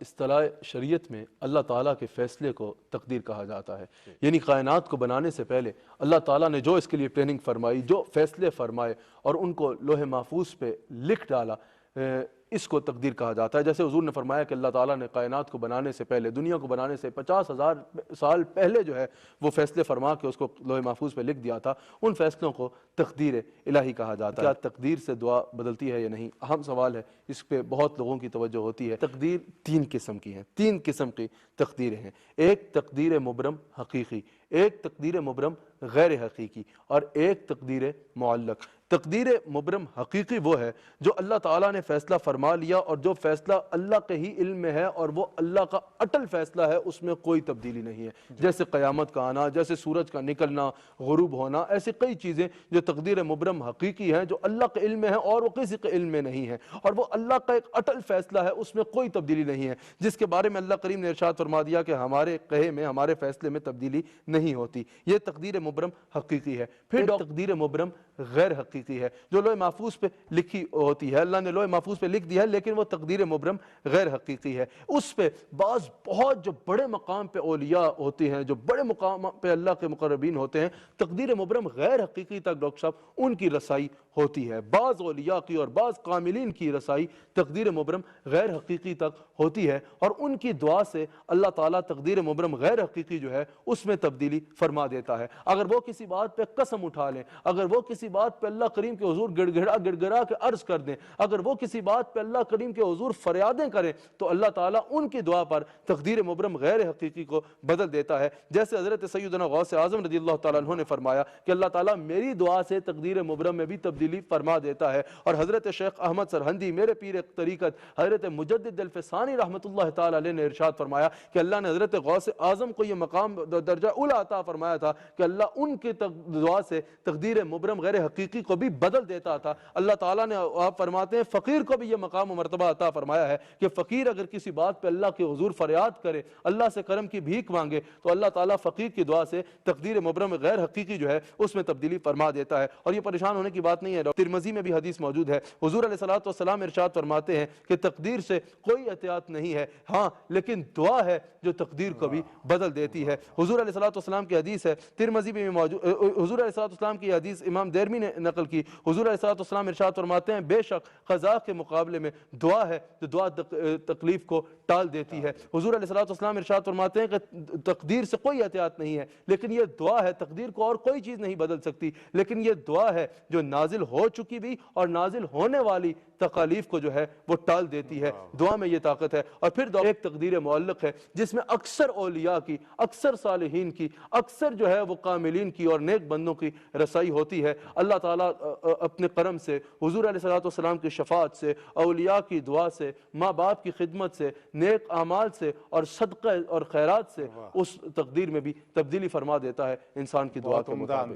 اصطلاح شریعت میں اللہ تعالیٰ کے فیصلے کو تقدیر کہا جاتا ہے. یعنی کائنات کو بنانے سے پہلے اللہ تعالیٰ نے جو اس کے لیے ٹریننگ فرمائی، جو فیصلے فرمائے اور ان کو لوح محفوظ پہ لکھ ڈالا، اس کو تقدیر کہا جاتا ہے. جیسے حضور نے فرمایا کہ اللہ تعالیٰ نے کائنات کو بنانے سے پہلے، دنیا کو بنانے سے 50,000 سال پہلے جو ہے وہ فیصلے فرما کے اس کو لوح محفوظ پہ لکھ دیا تھا. ان فیصلوں کو تقدیر الہی کہا جاتا ہے. کیا تقدیر سے دعا بدلتی ہے یا نہیں؟ اہم سوال ہے، اس پہ بہت لوگوں کی توجہ ہوتی ہے. تقدیر تین قسم کی ہیں، تین قسم کی تقدیریں ہیں. ایک تقدیر مبرم حقیقی، ایک تقدیر مبرم غیر حقیقی، اور ایک تقدیر معلق. تقدیر مبرم حقیقی وہ ہے جو اللہ تعالیٰ نے فیصلہ فرما لیا اور جو فیصلہ اللہ کے ہی علم میں ہے اور وہ اللہ کا اٹل فیصلہ ہے، اس میں کوئی تبدیلی نہیں ہے. جیسے قیامت کا آنا، جیسے سورج کا نکلنا، غروب ہونا، ایسے کئی چیزیں جو تقدیر مبرم حقیقی ہیں، جو اللہ کے علم میں ہیں اور وہ کسی کے علم میں نہیں ہے، اور وہ اللہ کا ایک اٹل فیصلہ ہے، اس میں کوئی تبدیلی نہیں ہے، جس کے بارے میں اللہ کریم نے ارشاد فرما دیا کہ ہمارے کہے میں، ہمارے فیصلے میں تبدیلی نہیں ہوتی. یہ تقدیر مبرم حقیقی ہے. پھر تقدیر مبرم غیر حقیقی ہے جو لوح محفوظ پہ لکھی ہوتی ہے، اللہ نے لوح محفوظ پہ لکھ دیا ہے، لیکن وہ تقدیر مبرم غیر حقیقی ہے. اس پہ بعض بہت جو بڑے مقام پہ اولیاء ہوتے ہیں، جو بڑے مقام پہ اللہ کے مقربین ہوتے ہیں، تقدیر مبرم غیر حقیقی تک ڈاکٹر صاحب ان کی رسائی ہوتی ہے. بعض اولیاء کی اور بعض کاملین کی رسائی تقدیر مبرم غیر حقیقی تک ہوتی ہے، اور ان کی دعا سے اللہ تعالیٰ تقدیر مبرم غیر حقیقی جو ہے اس میں تبدیلی فرما دیتا ہے. اگر وہ کسی بات پہ قسم اٹھا لیں، اگر وہ کسی بات پہ اللہ کریم کے حضور گڑ گڑا کے عرض کر دیں، اگر وہ کسی بات پہ اللہ کریم کے حضور فریادیں کریں، تو اللہ تعالیٰ ان کی دعا پر تقدیر مبرم غیر حقیقی کو بدل دیتا ہے. جیسے حضرت سیدنا غوث اعظم رضی اللہ تعالیٰ عنہ نے فرمایا کہ اللہ تعالیٰ میری دعا سے تقدیر مبرم میں بھی تبدیلی فرما دیتا ہے. اور حضرت شیخ احمد سرہندی، میرے پیر طریقت حضرت مجدد الفسانی رحمۃ اللہ تعالیٰ علیہ نے ارشاد فرمایا کہ اللہ نے حضرت غوث اعظم کو یہ مقام درجہ اولی عطا فرمایا تھا کہ اللہ ان کی دعا سے تقدیر مبرم غیر حقیقی کو بھی بدل دیتا تھا. اللہ تعالیٰ نے، آپ فرماتے ہیں، فقیر کو بھی یہ مقام و مرتبہ عطا فرمایا ہے کہ فقیر اگر کسی بات پہ اللہ کے حضور فریاد کرے، اللہ سے کرم کی بھیک مانگے، تو اللہ تعالیٰ فقیر کی دعا سے تقدیر مبرم غیر حقیقی جو ہے اس میں تبدیلی فرما دیتا ہے. اور یہ پریشان ہونے کی بات نہیں ہے. ترمذی میں بھی حدیث موجود ہے، حضور علیہ الصلوۃ والسلام ارشاد فرماتے ہیں کہ تقدیر سے کوئی احتیاط نہیں ہے، ہاں لیکن دعا ہے جو تقدیر کو بھی بدل دیتی ہے. حضور علیہ الصلوۃ والسلام کی حدیث ہے، ترمذی میں موجود، حضور علیہ الصلوۃ والسلام کی حدیث امام دیرمی نے نقل کی. حضور علیہ الصلوۃ والسلام ارشاد فرماتے ہیں بے شک قضا کے مقابلے میں دعا ہے جو دعا تکلیف کو ٹال دیتی ہے. حضور علیہ الصلوۃ والسلام ارشاد فرماتے ہیں کہ تقدیر سے کوئی احتیاط نہیں ہے، لیکن یہ دعا ہے، تقدیر کو اور کوئی چیز نہیں بدل سکتی، لیکن یہ دعا ہے جو نازل ہو چکی بھی اور نازل ہونے والی تکالیف کو جو ہے وہ ٹال دیتی ہے. دعا میں یہ طاقت ہے. اور پھر ایک تقدیر معلق ہے جس میں اکثر اولیاء کی، اکثر صالحین کی، اکثر جو ہے وہ کاملین کی اور نیک بندوں کی رسائی ہوتی ہے. اللہ تعالیٰ اپنے کرم سے، حضور علیہ الصلوۃ والسلام کی شفاعت سے، اولیاء کی دعا سے، ماں باپ کی خدمت سے، نیک اعمال سے اور صدقہ اور خیرات سے اس تقدیر میں بھی تبدیلی فرما دیتا ہے انسان کی دعا کے مطابق.